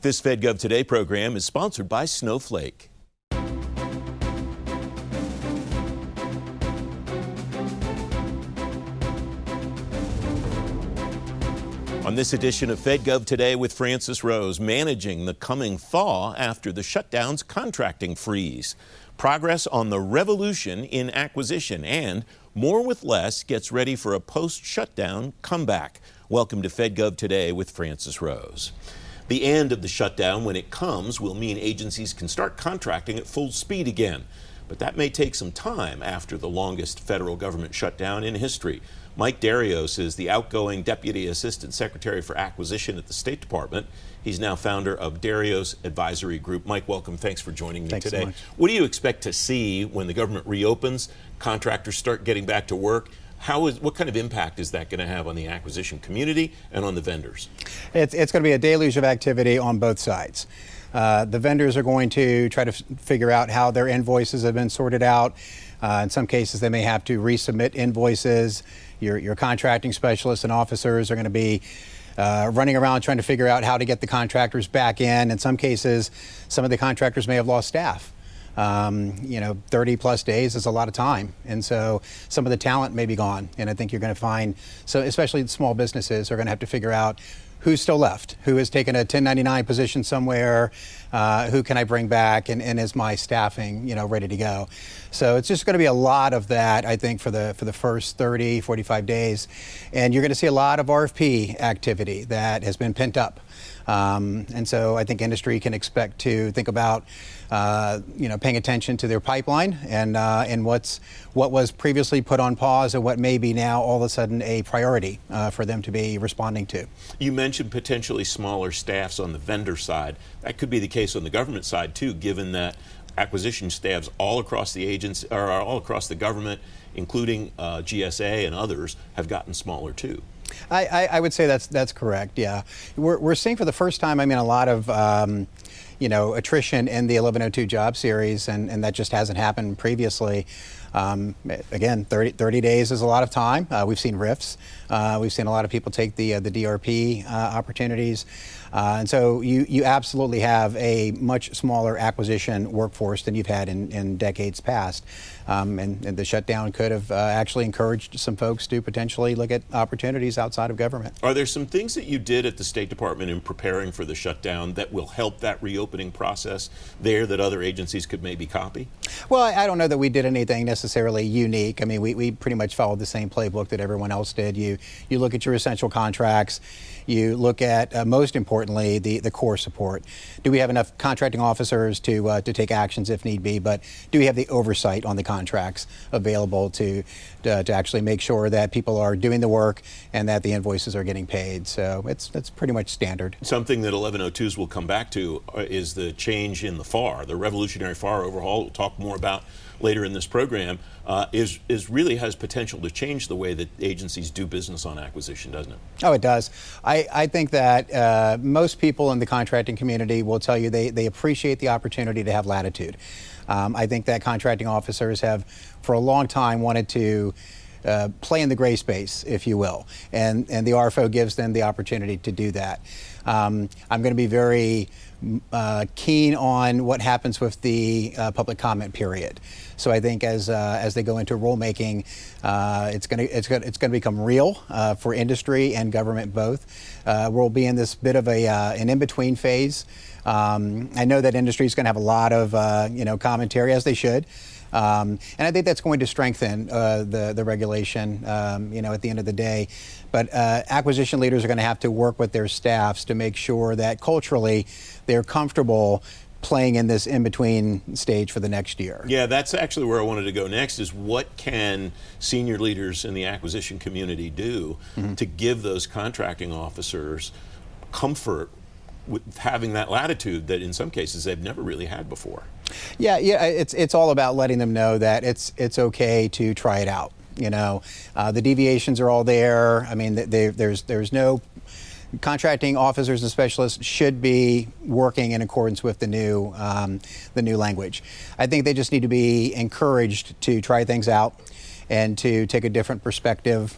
This FedGov Today program is sponsored by Snowflake. On this edition of FedGov Today with Francis Rose, managing the coming thaw after the shutdown's contracting freeze, progress on the revolution in acquisition, and more with less gets ready for a post-shutdown comeback. Welcome to FedGov Today with Francis Rose. The end of the shutdown, when it comes, will mean agencies can start contracting at full speed again. But that may take some time after the longest federal government shutdown in history. Mike Darios is the outgoing Deputy Assistant Secretary for Acquisition at the State Department. He's now founder of Darios Advisory Group. Mike, welcome. Thanks for joining me today. Thanks so much. What do you expect to see when the government reopens, contractors start getting back to work? What kind of impact is that going to have on the acquisition community and on the vendors? It's going to be a deluge of activity on both sides. The vendors are going to try to figure out how their invoices have been sorted out. In some cases, they may have to resubmit invoices. Your contracting specialists and officers are going to be running around trying to figure out how to get the contractors back in. In some cases, some of the contractors may have lost staff. 30 plus days is a lot of time. And so some of the talent may be gone. And I think you're going to find, so especially small businesses are going to have to figure out who's still left, who has taken a 1099 position somewhere, who can I bring back, and is my staffing, ready to go. So it's just going to be a lot of that, I think, for the first 30, 45 days. And you're going to see a lot of RFP activity that has been pent up. And so I think industry can expect to think about, paying attention to their pipeline and what was previously put on pause and what may be now all of a sudden a priority for them to be responding to. You mentioned potentially smaller staffs on the vendor side. That could be the case on the government side too, given that acquisition staffs all across the agency or all across the government, including GSA and others, have gotten smaller too. I would say that's correct. Yeah, we're seeing for the first time, a lot of attrition in the 1102 job series, and that just hasn't happened previously. Again, 30 days is a lot of time. We've seen RIFs. We've seen a lot of people take the DRP opportunities. And so you absolutely have a much smaller acquisition workforce than you've had in decades past. And the shutdown could have actually encouraged some folks to potentially look at opportunities outside of government. Are there some things that you did at the State Department in preparing for the shutdown that will help that reopening process there that other agencies could maybe copy? Well, I don't know that we did anything necessarily unique. We pretty much followed the same playbook that everyone else did. You look at your essential contracts. You look at, most importantly, the core support. Do we have enough contracting officers to take actions if need be? But do we have the oversight on the contracts available to actually make sure that people are doing the work and that the invoices are getting paid? So that's pretty much standard. Something that 1102s will come back to is the change in the FAR, the revolutionary FAR overhaul. We'll talk more about later in this program, is really has potential to change the way that agencies do business on acquisition, doesn't it? Oh, it does. I think that most people in the contracting community will tell you they appreciate the opportunity to have latitude. I think that contracting officers have, for a long time, wanted to play in the gray space, if you will, and the RFO gives them the opportunity to do that. I'm going to be very keen on what happens with the public comment period. So I think as they go into rulemaking, it's going to become real for industry and government both. We'll be in this bit of an in-between phase. I know that industry is going to have a lot of commentary, as they should. And I think that's going to strengthen the regulation, at the end of the day. But acquisition leaders are going to have to work with their staffs to make sure that culturally they're comfortable playing in this in-between stage for the next year. Yeah, that's actually where I wanted to go next, is what can senior leaders in the acquisition community do to give those contracting officers comfort with having that latitude that in some cases they've never really had before? Yeah, it's all about letting them know that it's okay to try it out. The deviations are all there. There's no contracting officers and specialists should be working in accordance with the new language. I think they just need to be encouraged to try things out and to take a different perspective.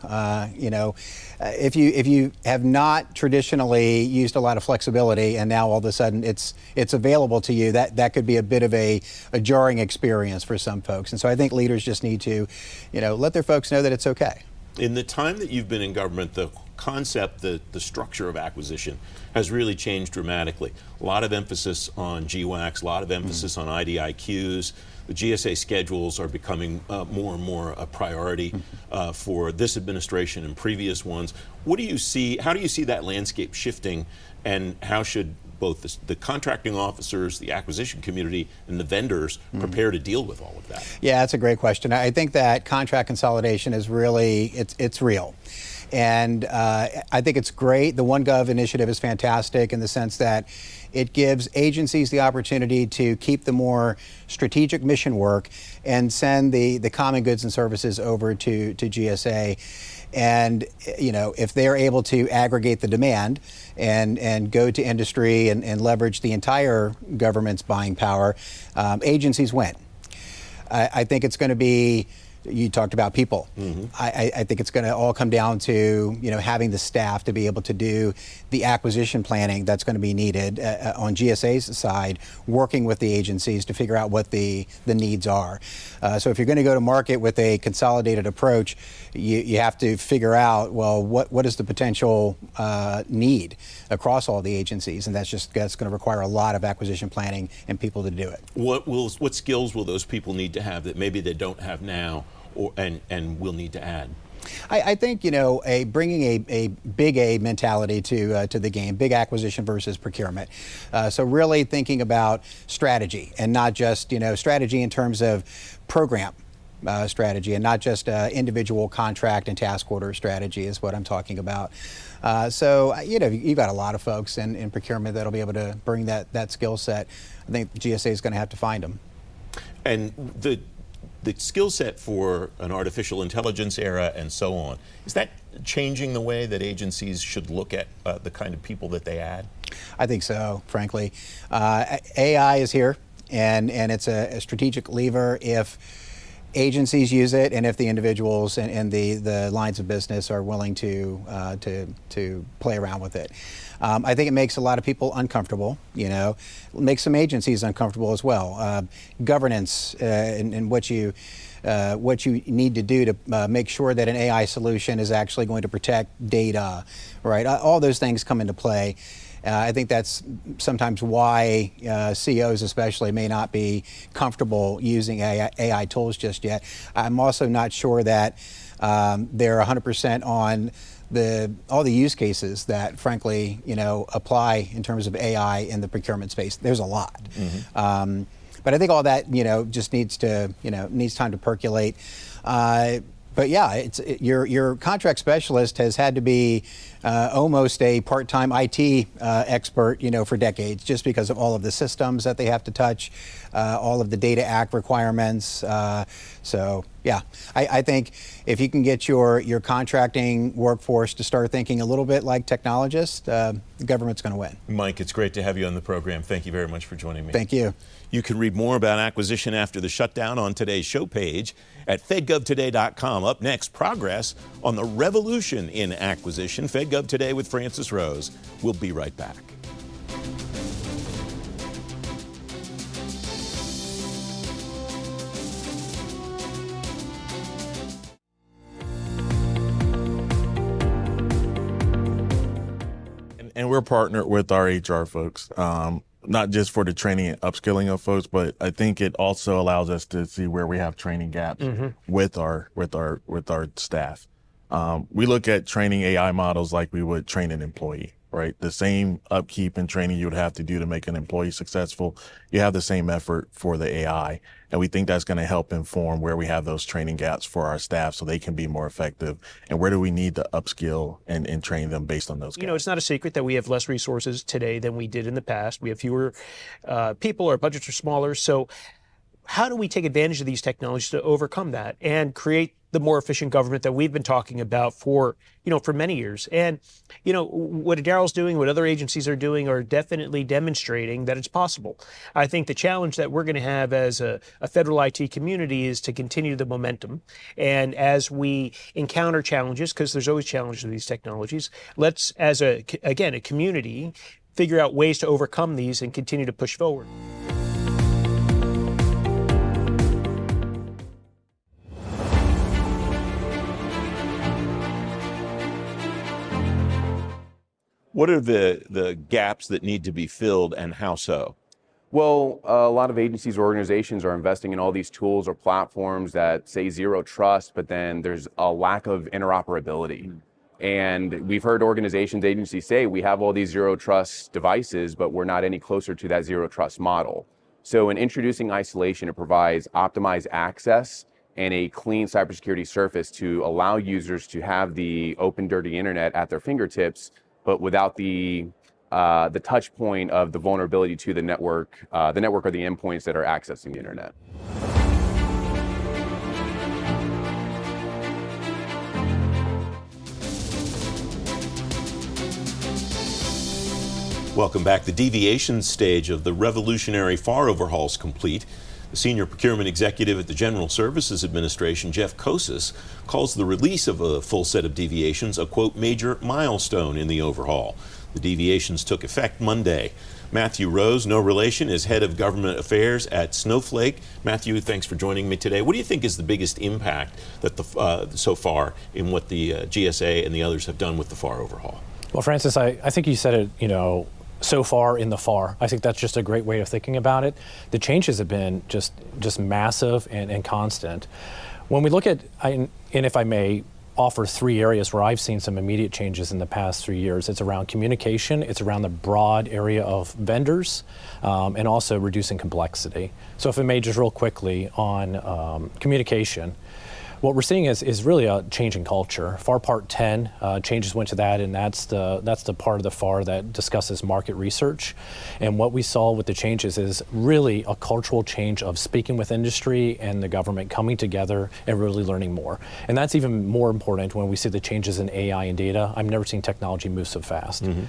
If you have not traditionally used a lot of flexibility and now all of a sudden it's available to you, that could be a bit of a jarring experience for some folks. And so I think leaders just need to, let their folks know that it's okay. In the time that you've been in government, the concept, the structure of acquisition has really changed dramatically. A lot of emphasis on GWACs, a lot of emphasis on IDIQs. The GSA schedules are becoming more and more a priority for this administration and previous ones. What do you see? How do you see that landscape shifting, and how should both the contracting officers, the acquisition community, and the vendors prepare to deal with all of that? Yeah, that's a great question. I think that contract consolidation is really, it's real. And I think it's great. The OneGov initiative is fantastic in the sense that it gives agencies the opportunity to keep the more strategic mission work and send the common goods and services over to GSA. And if they're able to aggregate the demand and go to industry and leverage the entire government's buying power, agencies win. I think it's going to be, you talked about people. I think it's going to all come down to having the staff to be able to do the acquisition planning that's going to be needed on GSA's side, working with the agencies to figure out what the needs are. So if you're going to go to market with a consolidated approach, you have to figure out, well, what is the potential need across all the agencies, and that's going to require a lot of acquisition planning and people to do it. What skills will those people need to have that maybe they don't have now, and will need to add? I think bringing a big A mentality to the game, big acquisition versus procurement. So really thinking about strategy, and not just strategy in terms of program strategy, and not just individual contract and task order strategy is what I'm talking about. So you've got a lot of folks in procurement that'll be able to bring that skill set. I think GSA is going to have to find them. And the skill set for an artificial intelligence era and so on, is that changing the way that agencies should look at the kind of people that they add? I think so, frankly. AI is here, and it's a strategic lever if agencies use it, and if the individuals and the lines of business are willing to play around with it. I think it makes a lot of people uncomfortable. It makes some agencies uncomfortable as well. Governance and what you need to do to make sure that an AI solution is actually going to protect data, right? All those things come into play. I think that's sometimes why CEOs especially may not be comfortable using AI tools just yet. I'm also not sure that they're 100% on all the use cases that, frankly, apply in terms of AI in the procurement space. There's a lot. But I think all that, just needs time to percolate. But yeah, your contract specialist has had to be almost a part-time IT expert, for decades, just because of all of the systems that they have to touch, all of the Data Act requirements. So yeah, I think if you can get your contracting workforce to start thinking a little bit like technologists, the government's going to win. Mike, it's great to have you on the program. Thank you very much for joining me. Thank you. You can read more about acquisition after the shutdown on today's show page at fedgovtoday.com. Up next, progress on the revolution in acquisition. FedGov Today with Francis Rose. We'll be right back. And we're partnered with our HR folks, not just for the training and upskilling of folks, but I think it also allows us to see where we have training gaps with our staff. We look at training AI models like we would train an employee, right? The same upkeep and training you would have to do to make an employee successful, you have the same effort for the AI. And we think that's going to help inform where we have those training gaps for our staff so they can be more effective, and where do we need to upskill and train them based on those gaps. It's not a secret that we have less resources today than we did in the past. We have fewer people, our budgets are smaller. So how do we take advantage of these technologies to overcome that and create the more efficient government that we've been talking about for many years. And, what Daryl's doing, what other agencies are doing are definitely demonstrating that it's possible. I think the challenge that we're going to have as a federal IT community is to continue the momentum. And as we encounter challenges, because there's always challenges with these technologies, let's, as a community, figure out ways to overcome these and continue to push forward. What are the gaps that need to be filled, and how so? Well, a lot of agencies or organizations are investing in all these tools or platforms that say zero trust, but then there's a lack of interoperability. And we've heard organizations, agencies say, we have all these zero trust devices, but we're not any closer to that zero trust model. So in introducing isolation, it provides optimized access and a clean cybersecurity surface to allow users to have the open, dirty internet at their fingertips, but without the touch point of the vulnerability to the network or the endpoints that are accessing the internet. Welcome back. The deviation stage of the revolutionary FAR overhaul is complete. The senior procurement executive at the General Services Administration, Jeff Kosis, calls the release of a full set of deviations a, quote, major milestone in the overhaul. The deviations took effect Monday. Matthew Rose, no relation, is head of government affairs at Snowflake. Matthew, thanks for joining me today. What do you think is the biggest impact that so far in what the GSA and the others have done with the FAR overhaul? Well, Francis, I think you said it, so far in the FAR. I think that's just a great way of thinking about it. The changes have been just massive and constant. When we look at, and if I may offer 3 areas where I've seen some immediate changes in the past 3 years, it's around communication, it's around the broad area of vendors, and also reducing complexity. So if I may just real quickly on communication, what we're seeing is really a change in culture. FAR Part 10 changes went to that, and that's the part of the FAR that discusses market research. And what we saw with the changes is really a cultural change of speaking with industry and the government coming together and really learning more. And that's even more important when we see the changes in AI and data. I've never seen technology move so fast. Mm-hmm.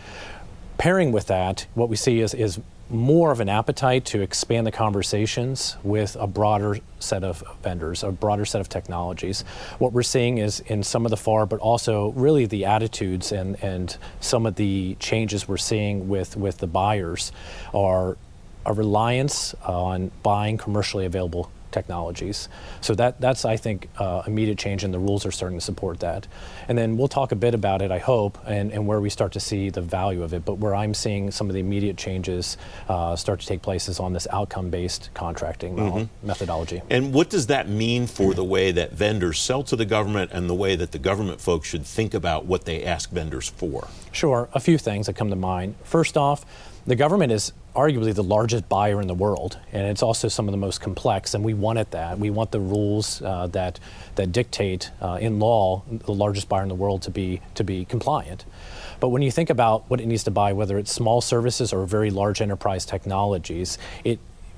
Pairing with that, what we see is more of an appetite to expand the conversations with a broader set of vendors, a broader set of technologies. What we're seeing is in some of the FAR, but also really the attitudes and some of the changes we're seeing with the buyers are a reliance on buying commercially available technologies. So that's I think immediate change, and the rules are starting to support that. And then we'll talk a bit about it, I hope, and where we start to see the value of it. But where I'm seeing some of the immediate changes start to take place is on this outcome-based contracting methodology. And what does that mean for the way that vendors sell to the government and the way that the government folks should think about what they ask vendors for? Sure, a few things that come to mind. First off, the government is arguably the largest buyer in the world, and it's also some of the most complex, and we wanted that. We want the rules that dictate in law the largest buyer in the world to be compliant. But when you think about what it needs to buy, whether it's small services or very large enterprise technologies,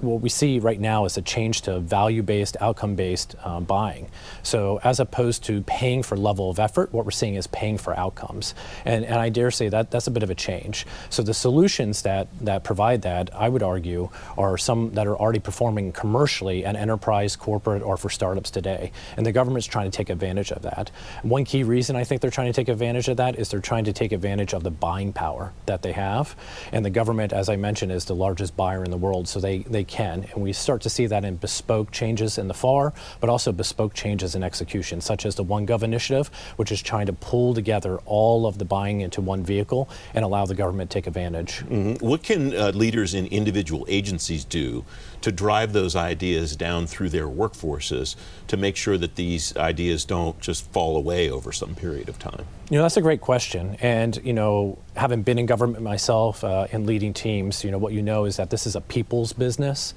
what we see right now is a change to value-based, outcome-based buying. So as opposed to paying for level of effort, what we're seeing is paying for outcomes. And I dare say that's a bit of a change. So the solutions that provide that, I would argue, are some that are already performing commercially at enterprise, corporate, or for startups today. And the government's trying to take advantage of that. One key reason I think they're trying to take advantage of that is they're trying to take advantage of the buying power that they have. And the government, as I mentioned, is the largest buyer in the world, so they can. And we start to see that in bespoke changes in the FAR, but also bespoke changes in execution, such as the OneGov initiative, which is trying to pull together all of the buying into one vehicle and allow the government to take advantage. Mm-hmm. What can leaders in individual agencies do to drive those ideas down through their workforces to make sure that these ideas don't just fall away over some period of time? That's a great question. And, having been in government myself and leading teams, what is that this is a people's business.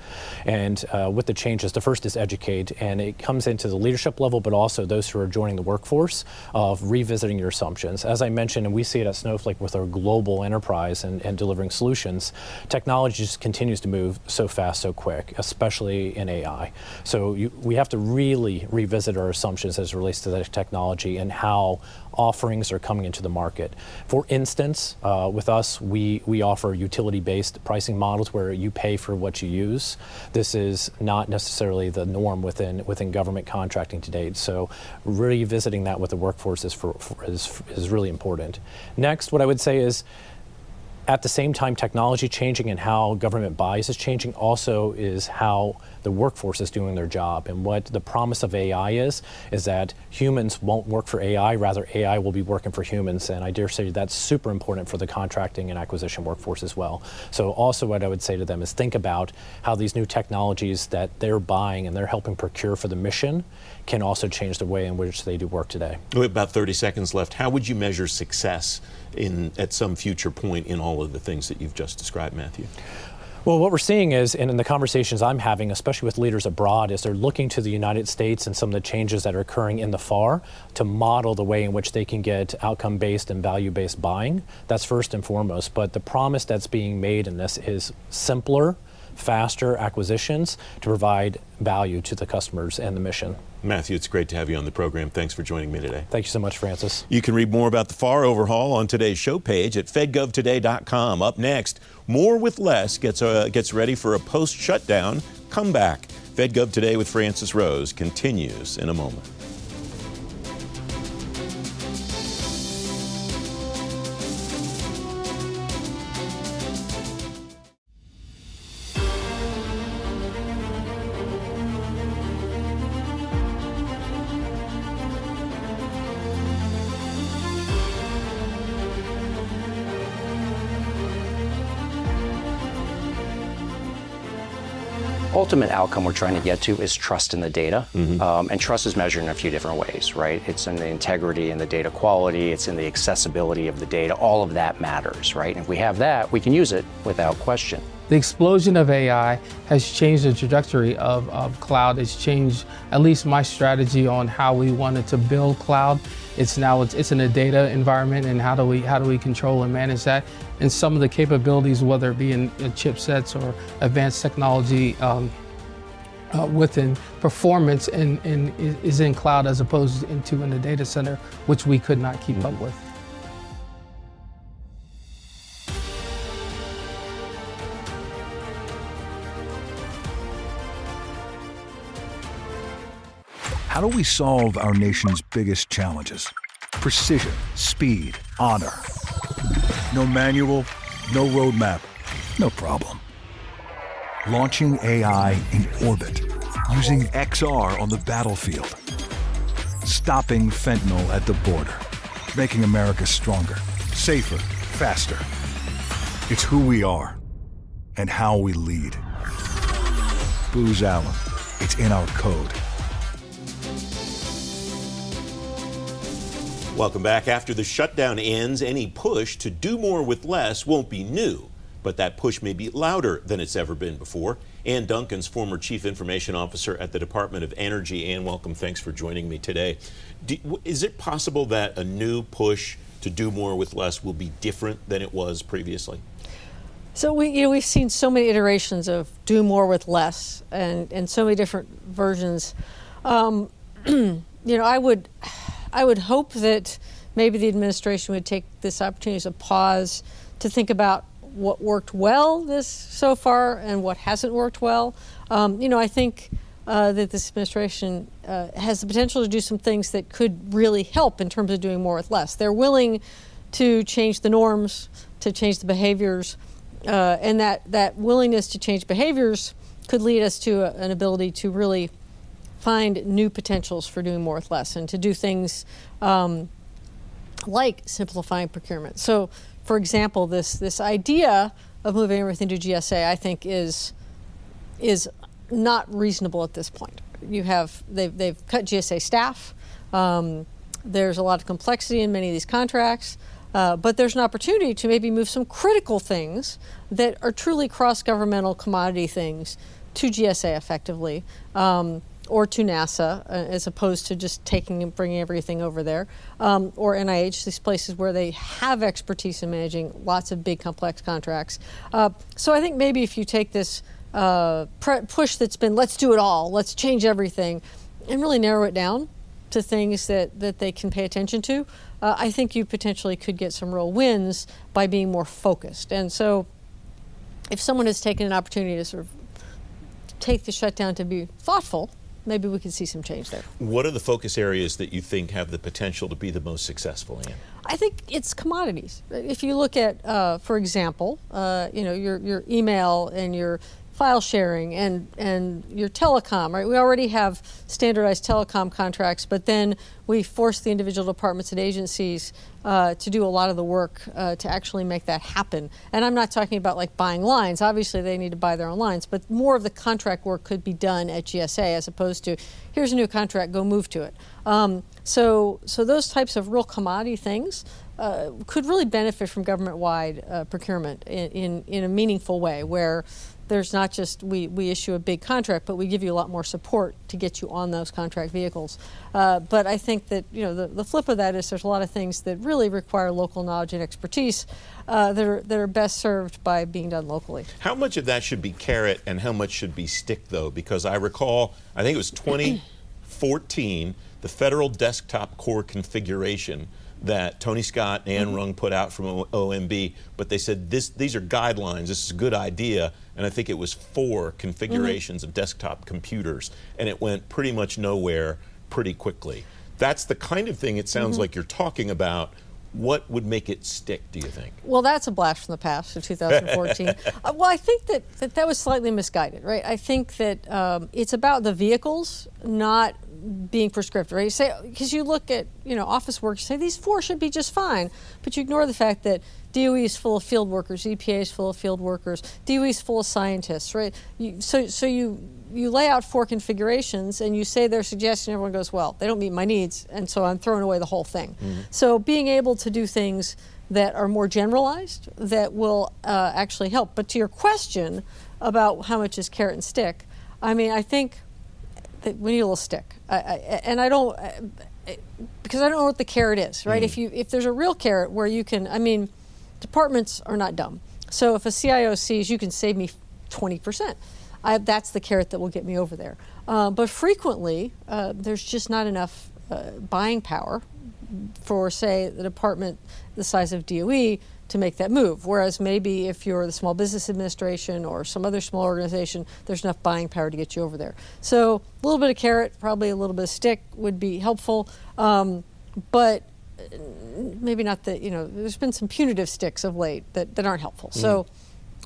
And with the changes, the first is educate. And it comes into the leadership level, but also those who are joining the workforce of revisiting your assumptions. As I mentioned, and we see it at Snowflake with our global enterprise and delivering solutions, technology just continues to move so fast, so quick, especially in AI. So we have to really revisit our assumptions as it relates to the technology and how offerings are coming into the market. For instance, with us, we offer utility-based pricing models where you pay for what you use. This is not necessarily the norm within government contracting to date. So revisiting that with the workforce is really important. Next, what I would say is, at the same time, technology changing and how government buys is changing also is how the workforce is doing their job. And what the promise of AI is that humans won't work for AI, rather AI will be working for humans. And I dare say that's super important for the contracting and acquisition workforce as well. So also what I would say to them is think about how these new technologies that they're buying and they're helping procure for the mission can also change the way in which they do work today. We have about 30 seconds left. How would you measure success at some future point in all of the things that you've just described, Matthew? Well, what we're seeing is, and in the conversations I'm having, especially with leaders abroad, is they're looking to the United States and some of the changes that are occurring in the FAR to model the way in which they can get outcome-based and value-based buying. That's first and foremost. But the promise that's being made in this is simpler, faster acquisitions to provide value to the customers and the mission. Matthew, it's great to have you on the program. Thanks for joining me today. Thank you so much, Francis. You can read more about the FAR overhaul on today's show page at fedgovtoday.com. Up next, More with Less gets ready for a post-shutdown comeback. FedGov Today with Francis Rose continues in a moment. Ultimate outcome we're trying to get to is trust in the data. And trust is measured in a few different ways, right? It's in the integrity and the data quality, it's in the accessibility of the data, all of that matters, right? And if we have that, we can use it without question. The explosion of AI has changed the trajectory of cloud. It's changed at least my strategy on how we wanted to build cloud. It's in a data environment, and how do we control and manage that? And some of the capabilities, whether it be in chipsets or advanced technology within performance, and is in cloud as opposed to in the data center, which we could not keep up with. How do we solve our nation's biggest challenges? Precision, speed, honor. No manual, no roadmap, no problem. Launching AI in orbit, using XR on the battlefield. Stopping fentanyl at the border, making America stronger, safer, faster. It's who we are and how we lead. Booz Allen, it's in our code. Welcome back. After the shutdown ends, any push to do more with less won't be new, but that push may be louder than it's ever been before. Ann Duncan's former Chief Information Officer at the Department of Energy. Ann, welcome. Thanks for joining me today. Is it possible that a new push to do more with less will be different than it was previously? So we've seen so many iterations of do more with less, and so many different versions. I would hope that maybe the administration would take this opportunity as a pause to think about what worked well so far and what hasn't worked well. I think that this administration has the potential to do some things that could really help in terms of doing more with less. They're willing to change the norms, to change the behaviors, and that willingness to change behaviors could lead us to an ability to really find new potentials for doing more with less, and to do things like simplifying procurement. So, for example, this idea of moving everything to GSA, I think, is not reasonable at this point. They've cut GSA staff. There's a lot of complexity in many of these contracts. But there's an opportunity to maybe move some critical things that are truly cross-governmental commodity things to GSA effectively, or to NASA, as opposed to just taking and bringing everything over there, or NIH, these places where they have expertise in managing lots of big, complex contracts. So I think maybe if you take this push that's been, let's do it all, let's change everything, and really narrow it down to things that they can pay attention to, I think you potentially could get some real wins by being more focused. And so if someone has taken an opportunity to sort of take the shutdown to be thoughtful, maybe we could see some change there. What are the focus areas that you think have the potential to be the most successful in? I think it's commodities. If you look at, for example, your email and your file sharing and your telecom, right? We already have standardized telecom contracts, but then we force the individual departments and agencies to do a lot of the work to actually make that happen. And I'm not talking about like buying lines. Obviously, they need to buy their own lines, but more of the contract work could be done at GSA as opposed to, here's a new contract, go move to it. So those types of real commodity things could really benefit from government-wide procurement in a meaningful way, where there's not just we issue a big contract, but we give you a lot more support to get you on those contract vehicles. But I think that the flip of that is there's a lot of things that really require local knowledge and expertise that are best served by being done locally. How much of that should be carrot and how much should be stick, though? Because I recall, I think it was 2014, the federal desktop core configuration that Tony Scott and Ann Rung put out from OMB, but they said these are guidelines, this is a good idea, and I think it was 4 configurations of desktop computers, and it went pretty much nowhere pretty quickly. That's the kind of thing it sounds like you're talking about. What would make it stick, do you think? Well, that's a blast from the past of 2014. Well, I think that was slightly misguided, right? I think that it's about the vehicles, not being prescriptive, right? You say, because you look at office work, you say these 4 should be just fine, but you ignore the fact that DOE is full of field workers, EPA is full of field workers, DOE is full of scientists, right? So you lay out 4 configurations and you say their suggestion, everyone goes, well, they don't meet my needs, and so I'm throwing away the whole thing. So being able to do things that are more generalized, that will actually help. But to your question about how much is carrot and stick, I mean, I think that we need a little stick. And I don't, because I don't know what the carrot is, right? If there's a real carrot where you can, I mean, departments are not dumb. So if a CIO sees you can save me 20%, that's the carrot that will get me over there. But frequently, there's just not enough buying power for, say, the department the size of DOE to make that move. Whereas maybe if you're the Small Business Administration or some other small organization, there's enough buying power to get you over there. So a little bit of carrot, probably a little bit of stick would be helpful. But maybe not there's been some punitive sticks of late that aren't helpful. So,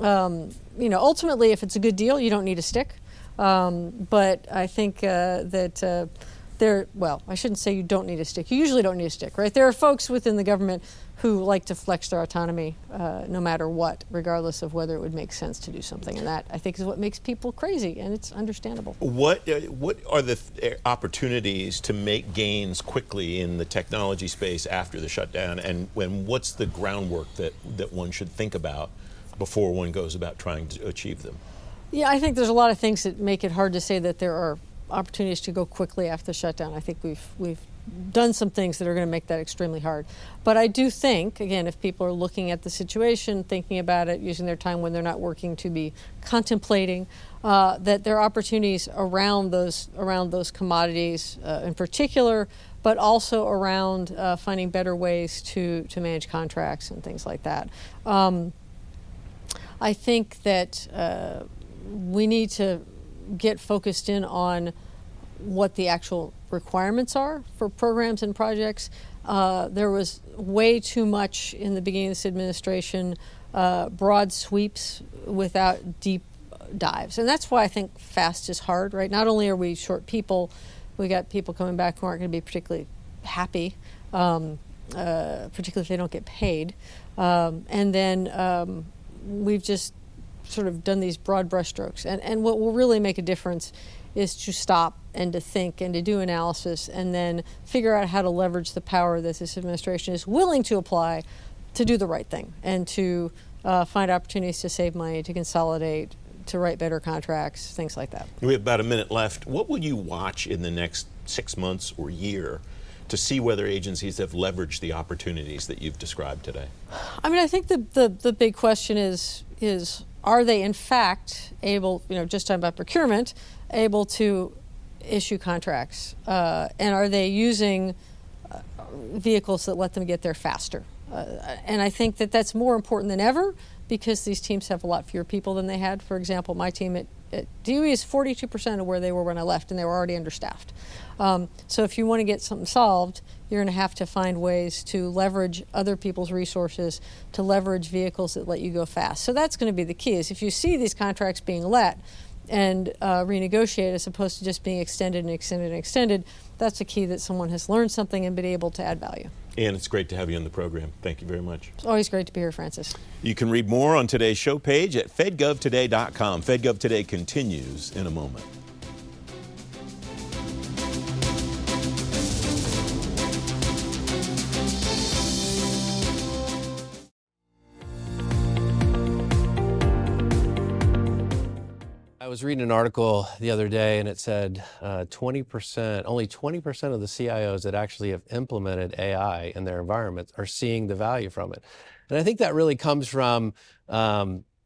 ultimately, if it's a good deal, you don't need a stick. But I think that I shouldn't say you don't need a stick. You usually don't need a stick, right? There are folks within the government who like to flex their autonomy no matter what, regardless of whether it would make sense to do something. And that, I think, is what makes people crazy, and it's understandable. What are the opportunities to make gains quickly in the technology space after the shutdown, and what's the groundwork that one should think about before one goes about trying to achieve them? Yeah, I think there's a lot of things that make it hard to say that there are opportunities to go quickly after the shutdown. I think we've done some things that are going to make that extremely hard. But I do think, again, if people are looking at the situation, thinking about it, using their time when they're not working to be contemplating, that there are opportunities around those commodities in particular, but also around finding better ways to manage contracts and things like that. I think that we need to get focused in on what the actual requirements are for programs and projects. There was way too much in the beginning of this administration, broad sweeps without deep dives. And that's why I think fast is hard, right? Not only are we short people, we got people coming back who aren't going to be particularly happy, particularly if they don't get paid. And then we've just sort of done these broad brushstrokes. And what will really make a difference is to stop and to think and to do analysis and then figure out how to leverage the power that this administration is willing to apply to do the right thing and to find opportunities to save money, to consolidate, to write better contracts, things like that. We have about a minute left. What will you watch in the next 6 months or year to see whether agencies have leveraged the opportunities that you've described today? I mean, I think the big question is are they in fact able, just talking about procurement, able to issue contracts? And are they using vehicles that let them get there faster? And I think that that's more important than ever because these teams have a lot fewer people than they had. For example, my team at DOE is 42% of where they were when I left, and they were already understaffed. So if you want to get something solved, you're going to have to find ways to leverage other people's resources, to leverage vehicles that let you go fast. So that's going to be the key, is if you see these contracts being let and renegotiated as opposed to just being extended and extended and extended, that's a key that someone has learned something and been able to add value. And it's great to have you on the program. Thank you very much. It's always great to be here, Francis. You can read more on today's show page at fedgovtoday.com. FedGov Today continues in a moment. I was reading an article the other day and it said only 20% of the CIOs that actually have implemented AI in their environments are seeing the value from it. And I think that really comes from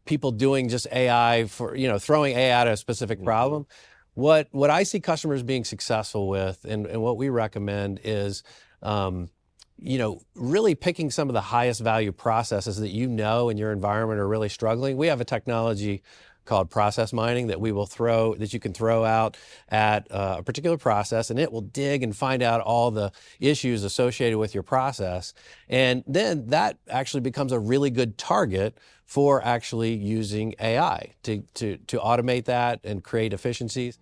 people doing just AI for, throwing AI at a specific problem. What I see customers being successful with and what we recommend is, really picking some of the highest value processes that in your environment are really struggling. We have a technology called process mining that you can throw out at a particular process, and it will dig and find out all the issues associated with your process. And then that actually becomes a really good target for actually using AI to automate that and create efficiencies.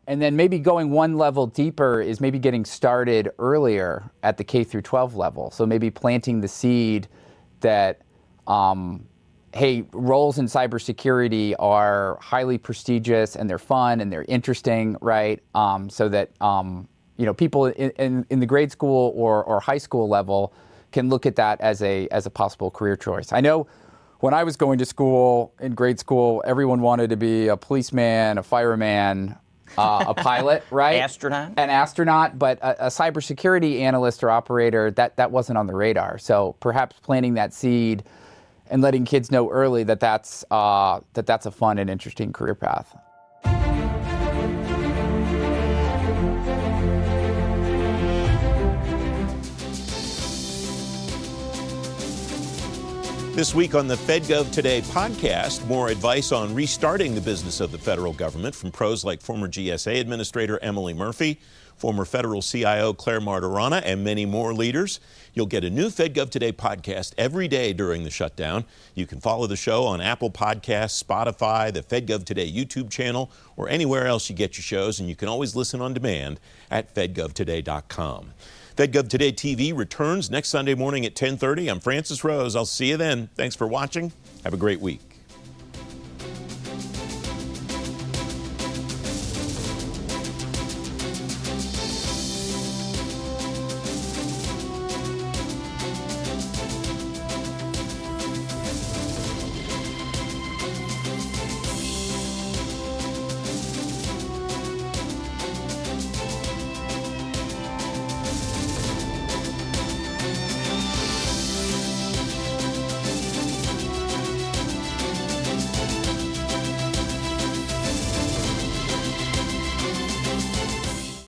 And then maybe going one level deeper is maybe getting started earlier at the K through 12 level. So maybe planting the seed that, hey, roles in cybersecurity are highly prestigious and they're fun and they're interesting, right? So that people in the grade school or high school level can look at that as a possible career choice. I know when I was going to school, in grade school, everyone wanted to be a policeman, a fireman, a pilot, right? An astronaut, but a cybersecurity analyst or operator, that wasn't on the radar. So perhaps planting that seed and letting kids know early that's a fun and interesting career path. This week on the FedGov Today podcast, more advice on restarting the business of the federal government from pros like former GSA Administrator Emily Murphy, former federal CIO Claire Martirana, and many more leaders. You'll get a new FedGov Today podcast every day during the shutdown. You can follow the show on Apple Podcasts, Spotify, the FedGov Today YouTube channel, or anywhere else you get your shows, and you can always listen on demand at fedgovtoday.com. FedGov Today TV returns next Sunday morning at 10:30. I'm Francis Rose. I'll see you then. Thanks for watching. Have a great week.